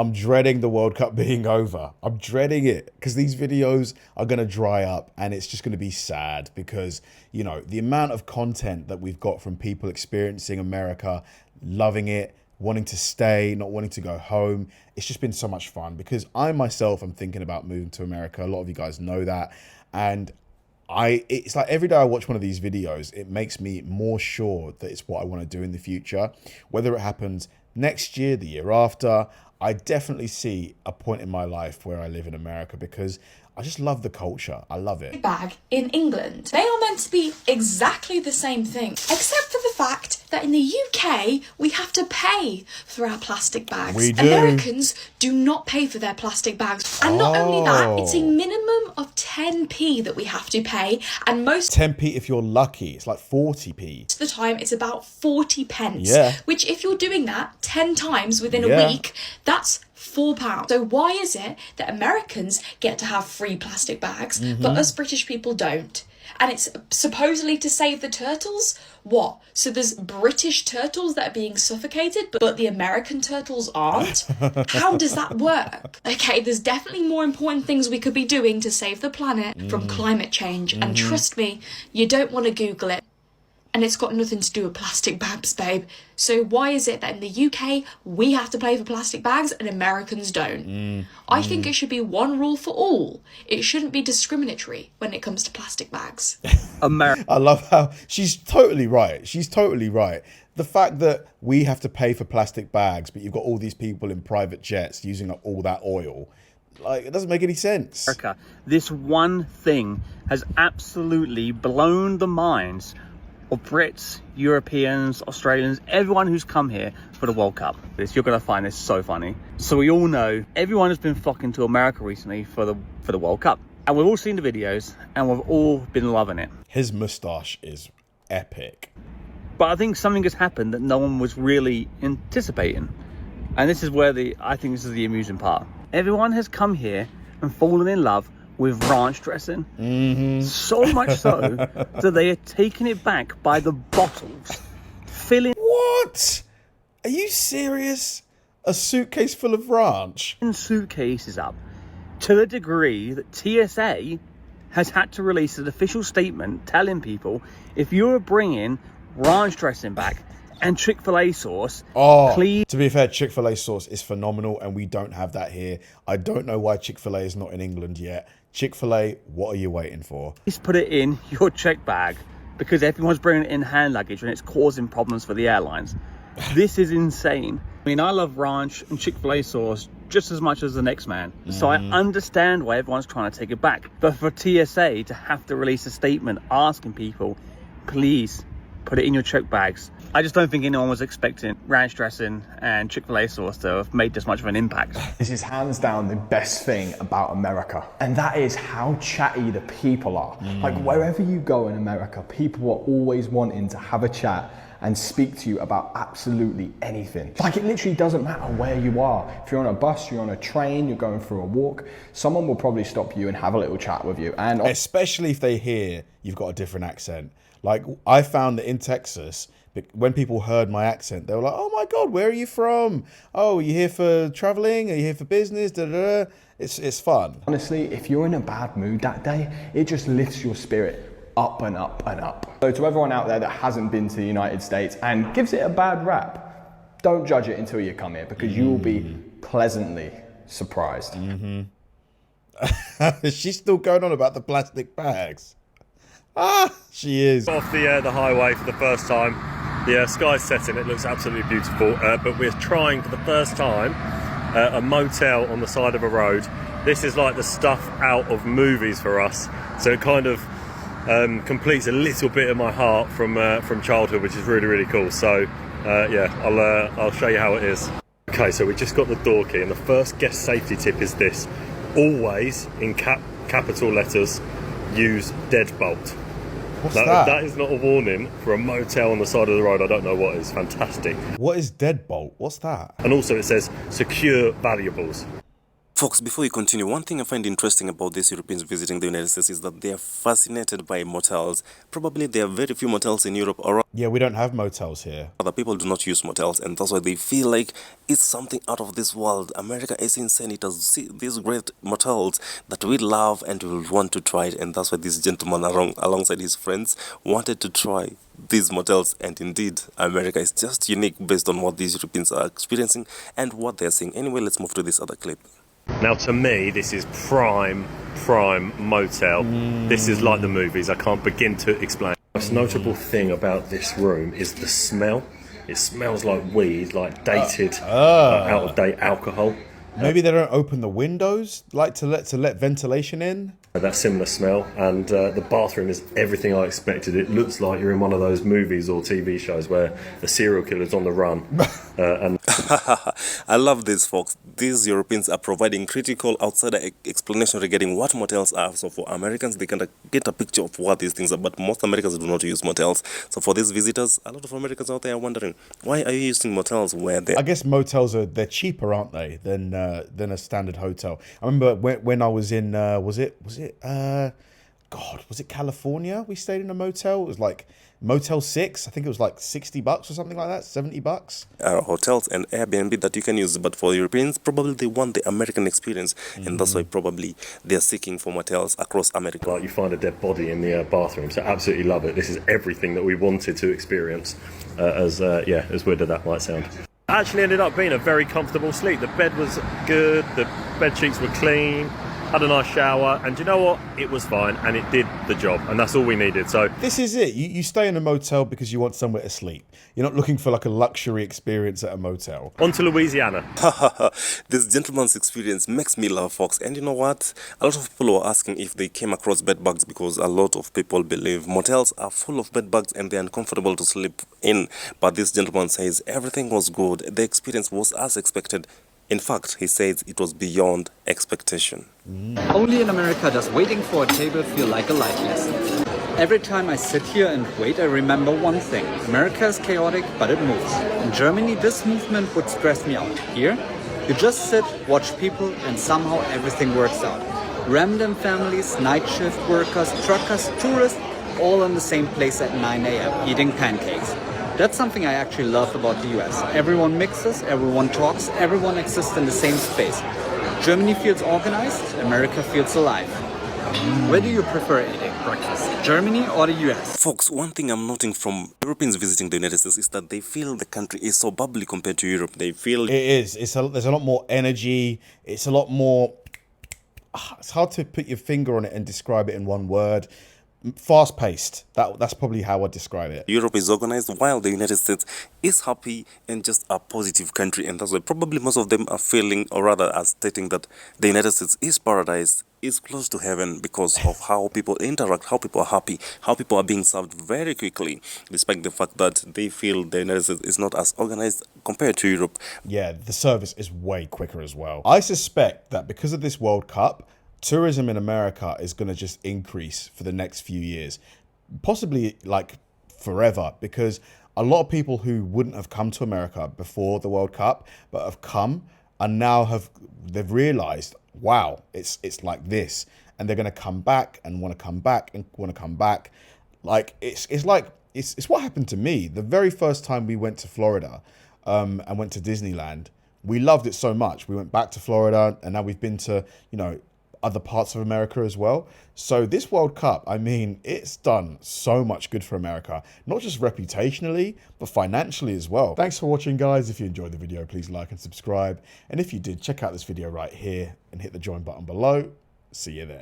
I'm dreading the World Cup being over. I'm dreading it because these videos are going to dry up and it's just going to be sad because, you know, the amount of content that we've got from people experiencing America, loving it, wanting to stay, not wanting to go home. It's just been so much fun because I myself am thinking about moving to America. A lot of you guys know that. And it's like every day I watch one of these videos, it makes me more sure that it's what I want to do in the future. Whether it happens next year, the year after, I definitely see a point in my life where I live in America because I just love the culture. I love it. Bag in England. They are meant to be exactly the same thing, except for the fact that in the UK, we have to pay for our plastic bags. We do. Americans do not pay for their plastic bags. And not only that, it's a minimum of 10p that we have to pay. And most 10p if you're lucky. It's like 40p. of the time, it's about 40 pence. Yeah. Which if you're doing that 10 times within a week, that's £4. So why is it that Americans get to have free plastic bags, but us British people don't? And it's supposedly to save the turtles? What? So there's British turtles that are being suffocated, but the American turtles aren't? How does that work? Okay, there's definitely more important things we could be doing to save the planet from climate change. And trust me, you don't want to Google it. And it's got nothing to do with plastic bags, babe. So why is it that in the UK, we have to pay for plastic bags and Americans don't? I think it should be one rule for all. It shouldn't be discriminatory when it comes to plastic bags. I love how she's totally right. She's totally right. The fact that we have to pay for plastic bags, but you've got all these people in private jets using up all that oil. Like, it doesn't make any sense. America, this one thing has absolutely blown the minds of Brits, Europeans, Australians, everyone who's come here for the World Cup. You're going to find this so funny. So we all know everyone has been flocking to America recently for the World Cup. And we've all seen the videos and we've all been loving it. His moustache is epic. But I think something has happened that no one was really anticipating. And this is where I think this is the amusing part. Everyone has come here and fallen in love with ranch dressing. So much so that they are taking it back by the bottles, filling What? Are you serious? A suitcase full of ranch? suitcases up to the degree that TSA has had to release an official statement telling people if you're bringing ranch dressing back and Chick-fil-A sauce, please. To be fair, Chick-fil-A sauce is phenomenal and we don't have that here. I don't know why Chick-fil-A is not in England yet. Chick-fil-A, what are you waiting for? Please put it in your check bag because everyone's bringing it in hand luggage and it's causing problems for the airlines. This is insane. I mean, I love ranch and Chick-fil-A sauce just as much as the next man. So I understand why everyone's trying to take it back. But for TSA to have to release a statement asking people, please put it in your check bags. I just don't think anyone was expecting ranch dressing and Chick-fil-A sauce to have made this much of an impact. This is hands down the best thing about America. And that is how chatty the people are. Like wherever you go in America, people are always wanting to have a chat and speak to you about absolutely anything. Like it literally doesn't matter where you are. If you're on a bus, you're on a train, you're going for a walk, someone will probably stop you and have a little chat with you. And especially if they hear you've got a different accent. Like I found that in Texas, when people heard my accent, they were like, oh my God, where are you from? Oh, you here for traveling? Are you here for business? Da, da, da. It's fun. Honestly, if you're in a bad mood that day, it just lifts your spirit up and up and up. So to everyone out there that hasn't been to the United States and gives it a bad rap, don't judge it until you come here because you will be pleasantly surprised. She's still going on about the plastic bags. She is. Off the highway for the first time. The sky's setting, it looks absolutely beautiful, but we're trying for the first time a motel on the side of a road. This is like the stuff out of movies for us, so it kind of completes a little bit of my heart from childhood, which is really, really cool. So yeah, I'll show you how it is. Okay, so we just got the door key, and the first guest safety tip is this: always in capital letters use deadbolt. What's that? That is not a warning for a motel on the side of the road. I don't know what is. Fantastic. What is deadbolt? What's that? And also it says secure valuables. Folks, before we continue, one thing I find interesting about these Europeans visiting the United States is that they are fascinated by motels. Probably there are very few motels in Europe, or Yeah, we don't have motels here. other people do not use motels, and that's why they feel like it's something out of this world. America is insane. It has these great motels that we love and we want to try it, and that's why this gentleman alongside his friends wanted to try these motels. And indeed, America is just unique based on what these Europeans are experiencing and what they're seeing. Anyway, let's move to this other clip. Now, to me, this is prime motel. This is like the movies. I can't begin to explain. The most notable thing about this room is the smell. It smells like weed, like dated, out-of-date alcohol. Maybe they don't open the windows, like to let ventilation in. That similar smell, and the bathroom is everything I expected. It looks like you're in one of those movies or TV shows where the serial killer's on the run. And I love this, folks. These Europeans are providing critical outsider explanation regarding what motels are. So for Americans, they can get a picture of what these things are, but most Americans do not use motels. So for these visitors, a lot of Americans out there are wondering, why are you using motels where they... I guess motels they're cheaper, aren't they, than a standard hotel. I remember when I was in was it California? We stayed in a motel. It was like Motel 6. I think it was like $60 or something like that, $70. Hotels and Airbnb that you can use, but for Europeans, probably they want the American experience, and that's why probably they're seeking for motels across America. like you find a dead body in the bathroom. So absolutely love it. This is everything that we wanted to experience. As weird as that might sound. Actually ended up being a very comfortable sleep. The bed was good, the bed sheets were clean, had a nice shower, and you know what? It was fine, and it did the job, and that's all we needed. So This is it. You stay in a motel because you want somewhere to sleep. You're not looking for like a luxury experience at a motel. on to Louisiana. This gentleman's experience makes me laugh, folks. And you know what? A lot of people were asking if they came across bed bugs, because a lot of people believe motels are full of bed bugs and they're uncomfortable to sleep in. But this gentleman says everything was good. The experience was as expected. In fact, he says it was beyond expectation. Only in America does waiting for a table feel like a life lesson. Every time I sit here and wait, I remember one thing. America is chaotic, but it moves. In Germany, this movement would stress me out. Here, you just sit, watch people, and somehow everything works out. Random families, night shift workers, truckers, tourists, all in the same place at 9 a.m. eating pancakes. That's something I actually love about the US. Everyone mixes, everyone talks, everyone exists in the same space. Germany feels organized, America feels alive. Where do you prefer eating breakfast, Germany or the US? Folks, one thing I'm noting from Europeans visiting the United States is that they feel the country is so bubbly compared to Europe. They feel... It is. There's a lot more energy. It's a lot more... It's hard to put your finger on it and describe it in one word. Fast-paced. That's probably how I'd describe it. Europe is organized while the United States is happy and just a positive country, and that's why probably most of them are feeling, or rather are stating, that the United States is paradise, is close to heaven, because of how people interact, how people are happy, how people are being served very quickly, despite the fact that they feel the United States is not as organized compared to Europe. Yeah, the service is way quicker as well. I suspect that because of this World Cup, tourism in America is going to just increase for the next few years, possibly like forever, because a lot of people who wouldn't have come to America before the World Cup but have come and now they've realized, wow, it's like this, and they're going to come back and want to come back and want to come back. Like it's what happened to me the very first time we went to Florida and went to Disneyland. We loved it so much. We went back to Florida, and now we've been to, other parts of America as well. So this World Cup, I mean, it's done so much good for America, not just reputationally, but financially as well. Thanks for watching, guys. If you enjoyed the video, please like and subscribe. And if you did, check out this video right here and hit the join button below. See you there.